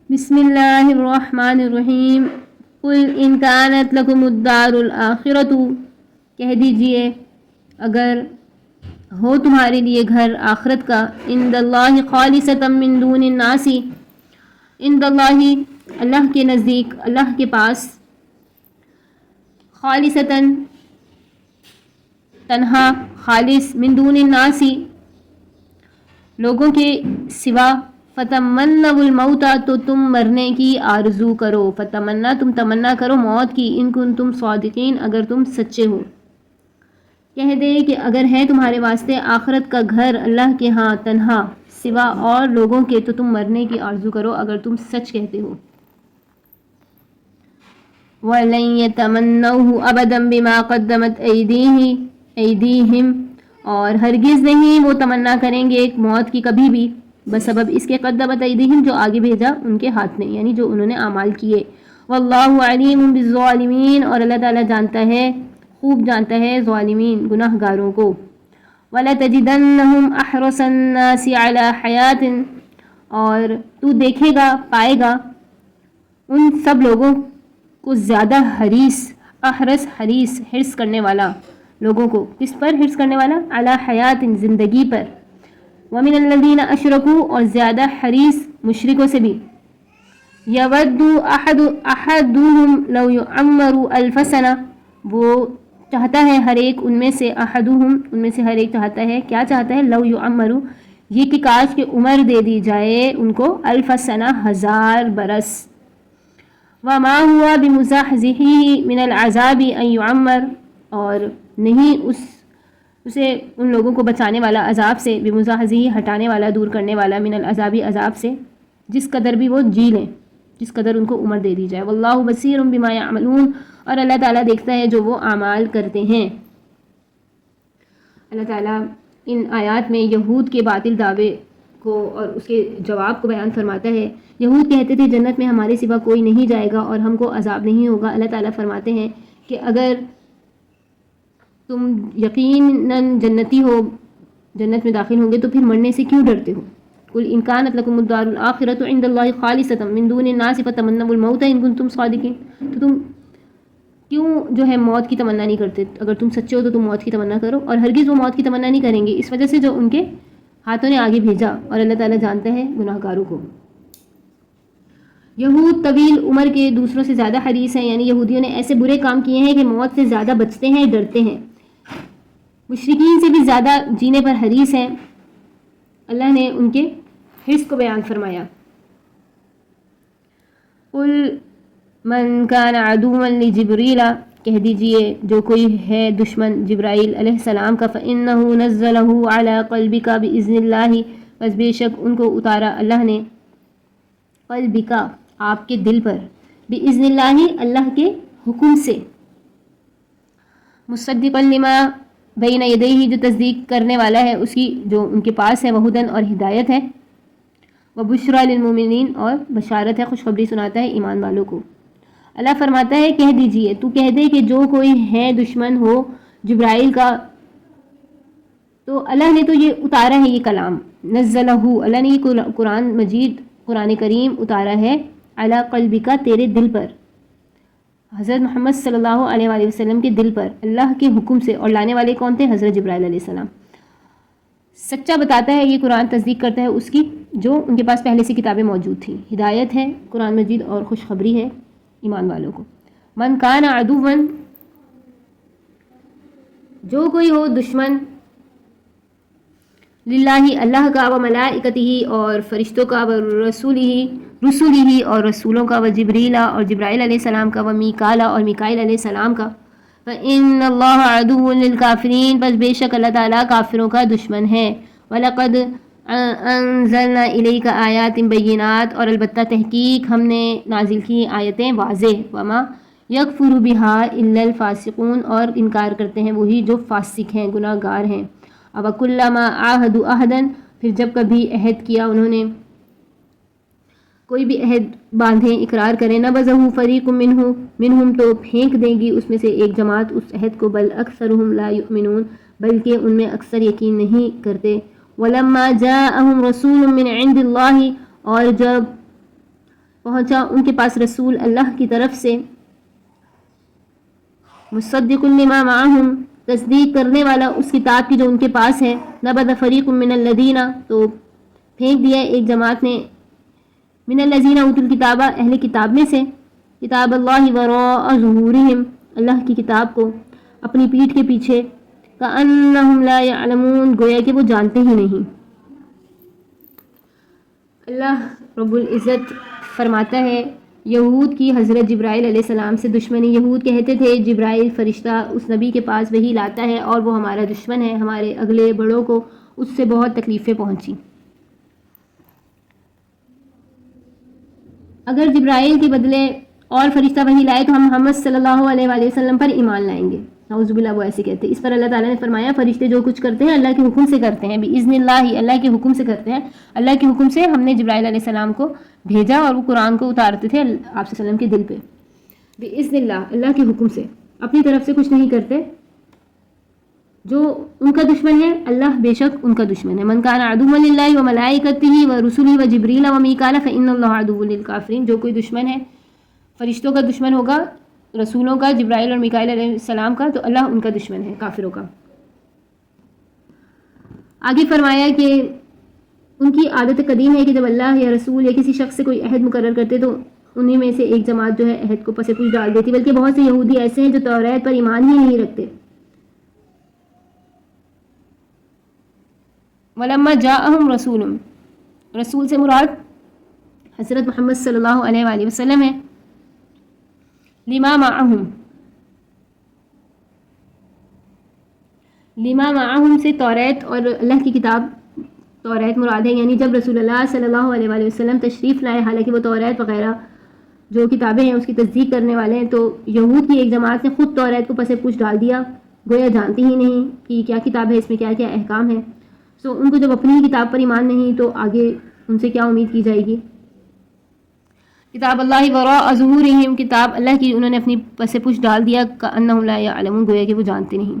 بسم اللہ الرحمن الرحیم قل ان کانت لکم الدار الآخرۃ، کہہ دیجئے اگر ہو تمہارے لیے گھر آخرت کا، عند اللہ خالصۃ من دون الناس، عند اللہ اللہ کے نزدیک، اللہ کے پاس، خالصۃ تنہا، خالص، من دون الناس لوگوں کے سوا، فتمنوا الموت تو تم مرنے کی آرزو کرو، فتمنا تم تمنا کرو موت کی، ان کنتم صادقین اگر تم سچے ہو۔ کہہ دے کہ اگر ہے تمہارے واسطے آخرت کا گھر اللہ کے ہاں تنہا، سوا اور لوگوں کے، تو تم مرنے کی آرزو کرو اگر تم سچ کہتے ہو۔ وَلَن يَتَمَنَّوْهُ أَبَدًا بِمَا قَدَّمَتْ أَيْدِيهِمْ اور ہرگز نہیں وہ تمنا کریں گے موت کی کبھی بھی، بسبب اس کے قدمت ایدیہم جو آگے بھیجا ان کے ہاتھ نے، یعنی جو انہوں نے اعمال کیے۔ واللہ علیم بالظالمین اور اللہ تعالیٰ جانتا ہے، خوب جانتا ہے ظالمین گناہ گاروں کو۔ وَلَتَجِدَنَّهُمْ أَحْرَصَ النَّاسِ عَلَى حَيَاةٍ اور تو دیکھے گا، پائے گا ان سب لوگوں کو زیادہ حریص، احرص حریص، حرص کرنے والا لوگوں کو، کس پر حرص کرنے والا؟ علی حیات زندگی پر، ومن الذین اشرکوا اور زیادہ حریص مشرکوں سے بھی، یود احدهم لو یعمر الف سنہ وہ چاہتا ہے ہر ایک ان میں سے، احدهم ان میں سے ہر ایک چاہتا ہے، کیا چاہتا ہے؟ لو یعمر یہ کہ کاش کہ عمر دے دی جائے ان کو، الف سنہ 1000 برس، وما ہوا بمزحزحہ من العذاب ان یعمر اور نہیں اسے ان لوگوں کو بچانے والا عذاب سے، بمزحزحہ ہٹانے والا، دور کرنے والا، من العذاب عذاب سے، جس قدر بھی وہ جی لیں، جس قدر ان کو عمر دے دی جائے۔ واللہ بصیر بما یعملون اور اللہ تعالیٰ دیکھتا ہے جو وہ اعمال کرتے ہیں۔ اللہ تعالیٰ ان آیات میں یہود کے باطل دعوے کو اور اس کے جواب کو بیان فرماتا ہے۔ یہود کہتے تھے جنت میں ہمارے سوا کوئی نہیں جائے گا اور ہم کو عذاب نہیں ہوگا۔ اللہ تعالیٰ فرماتے ہیں کہ اگر تم یقیناً جنتی ہو، جنت میں داخل ہوں گے تو پھر مرنے سے کیوں ڈرتے ہو؟ قل ان کانت لکم الدار الآخرۃ عند اللہ خالصۃ من دون الناس فتمنوا الموت ان کنتم صادقین، تو تم کیوں جو ہے موت کی تمنا نہیں کرتے؟ اگر تم سچے ہو تو تم موت کی تمنا کرو، اور ہرگز وہ موت کی تمنا نہیں کریں گے اس وجہ سے جو ان کے ہاتھوں نے آگے بھیجا، اور اللہ تعالیٰ جانتا ہے گناہ گاروں کو۔ یہود طویل عمر کے دوسروں سے زیادہ حریص ہیں، یعنی یہودیوں نے ایسے برے کام کیے ہیں کہ موت سے زیادہ بچتے ہیں، ڈرتے ہیں، مشرکین سے بھی زیادہ جینے پر حریص ہیں۔ اللہ نے ان کے حرص کو بیان فرمایا۔ قل من کان عدوا لجبریل کہہ دیجئے جو کوئی ہے دشمن جبرائیل علیہ السلام کا، فإنہ نزلہ علی قلبک بإذن اللہ بس بے شک ان کو اتارا اللہ نے، قلبک آپ کے دل پر، بإذن اللہ اللہ کے حکم سے، مصدقا لما بین یدیہ جو تصدیق کرنے والا ہے اس کی جو ان کے پاس ہے، وہدن اور ہدایت ہے، وبشریٰ للمؤمنین اور بشارت ہے، خوشخبری سناتا ہے ایمان والوں کو۔ اللہ فرماتا ہے کہہ دیجئے، تو کہہ دے کہ جو کوئی ہے دشمن ہو جبرائیل کا، تو اللہ نے تو یہ اتارا ہے، یہ کلام نزلہ اللہ نے یہ قرآن مجید، قرآن کریم اتارا ہے، علی قلبک تیرے دل پر، حضرت محمد صلی اللہ علیہ وآلہ وسلم کے دل پر، اللہ کے حکم سے، اور لانے والے کون تھے؟ حضرت جبرائیل علیہ السلام۔ سچا بتاتا ہے یہ قرآن، تصدیق کرتا ہے اس کی جو ان کے پاس پہلے سے کتابیں موجود تھیں، ہدایت ہے قرآن مجید اور خوشخبری ہے ایمان والوں کو۔ من کان عدوا جو کوئی ہو دشمن، للہ اللہ کا، و ملائکتہ اور فرشتوں کا، و رسولہ اور رسولوں کا، و جبریل اور جبرائیل علیہ السلام کا، و میکال اور میکائیل علیہ السلام کا، فإن اللہ عدو للکافرین بس بے شک اللہ تعالیٰ کافروں کا دشمن ہے۔ وَلَقَدْ أَنزَلْنَا إِلَيْكَ آیَاتٍ بَيِّنَاتٍ اور البتہ تحقیق ہم نے نازل کی آیتیں واضح، وَمَا يَكْفُرُ بِهَا إِلَّا الْفَاسِقُونَ اور انکار کرتے ہیں وہی جو فاسق ہیں، گناہ گار ہیں۔ وَكُلَّمَا عَاهَدُوا عَهْدًا پھر جب کبھی عہد کیا انہوں نے، کوئی بھی عہد باندھیں، اقرار کریں، نَبَذَهُ فَرِيقٌ مِّنْهُمْ تو پھینک دے گی اس میں سے ایک جماعت اس عہد کو، بل اکثرهم لا یؤمنون بلکہ ان میں اکثر یقین نہیں کرتے۔ وَلَمَّا جَاءَهُمْ رَسُولٌ مِّنْ عِندِ اللَّهِ اور جب پہنچا ان کے پاس رسول اللہ کی طرف سے، مصدق لما معہم، تصدیق کرنے والا اس کتاب کی جو ان کے پاس ہے، نبذ فریق من الذین، تو پھینک دیا ایک جماعت نے، من الذین اوتوا الکتاب، اہل کتاب میں سے، کتاب اللہ وراء ظہورہم، اللہ کی کتاب کو اپنی پیٹھ کے پیچھے، کأنہم لا یعلمون، گویا کہ وہ جانتے ہی نہیں۔ اللہ رب العزت فرماتا ہے یہود کی حضرت جبرائیل علیہ السلام سے دشمنی۔ یہود کہتے تھے جبرائیل فرشتہ اس نبی کے پاس وحی لاتا ہے اور وہ ہمارا دشمن ہے، ہمارے اگلے بڑوں کو اس سے بہت تکلیفیں پہنچی۔ اگر جبرائیل کے بدلے اور فرشتہ وحی لائے تو ہم محمد صلی اللہ علیہ وآلہ وسلم پر ایمان لائیں گے، نعوذ باللہ، وہ ایسے کہتے ہیں۔ اس پر اللہ تعالیٰ نے فرمایا فرشتے جو کچھ کرتے ہیں اللہ کے حکم سے کرتے ہیں، بِإِذْنِ اللہ، اللہ کے حکم سے کرتے ہیں۔ اللہ کے حکم سے ہم نے جبرائیل علیہ السلام کو بھیجا اور وہ قرآن کو اتارتے تھے آپ صلی اللہ علیہ وسلم کے دل پہ، بِإِذْنِ اللہ، اللہ کے حکم سے، اپنی طرف سے کچھ نہیں کرتے۔ جو ان کا دشمن ہے اللہ بے شک ان کا دشمن ہے۔ من کان عدوا للہ وملائکتہ ورسلہ وجبریل ومیکال فإن اللہ عدو للکافرین، جو کوئی دشمن ہے فرشتوں کا دشمن ہوگا، رسولوں کا، جبرائیل اور میکائیل علیہ السلام کا، تو اللہ ان کا دشمن ہے، کافروں کا۔ آگے فرمایا کہ ان کی عادت قدیم ہے کہ جب اللہ یا رسول یا کسی شخص سے کوئی عہد مقرر کرتے تو انہی میں سے ایک جماعت جو ہے عہد کو پس پوچھ ڈال دیتی، بلکہ بہت سے یہودی ایسے ہیں جو توریت پر ایمان ہی نہیں رکھتے۔ وَلَمَّا جَاءَهُمْ رَسُولٌ، رسول سے مراد حضرت محمد صلی اللہ علیہ وآلہ وسلم ہے، لما معہم سے توریت اور اللہ کی کتاب توریت مراد ہے، یعنی جب رسول اللہ صلی اللہ علیہ وآلہ وسلم تشریف لائے، حالانکہ وہ توریت وغیرہ جو کتابیں ہیں اس کی تصدیق کرنے والے ہیں، تو یہود کی ایک جماعت نے خود توریت کو پس پوچھ ڈال دیا، گویا جانتی ہی نہیں کہ کیا کتاب ہے، اس میں کیا کیا احکام ہے۔ سو ان کو جب اپنی ہی کتاب پر ایمان نہیں تو آگے ان سے کیا امید کی جائے گی۔ کتاب اللہ وراء ظہورہم، کتاب اللہ کی انہوں نے اپنی پس پوچھ ڈال دیا، کأنہم لا یعلمون، گویا کہ وہ جانتے نہیں۔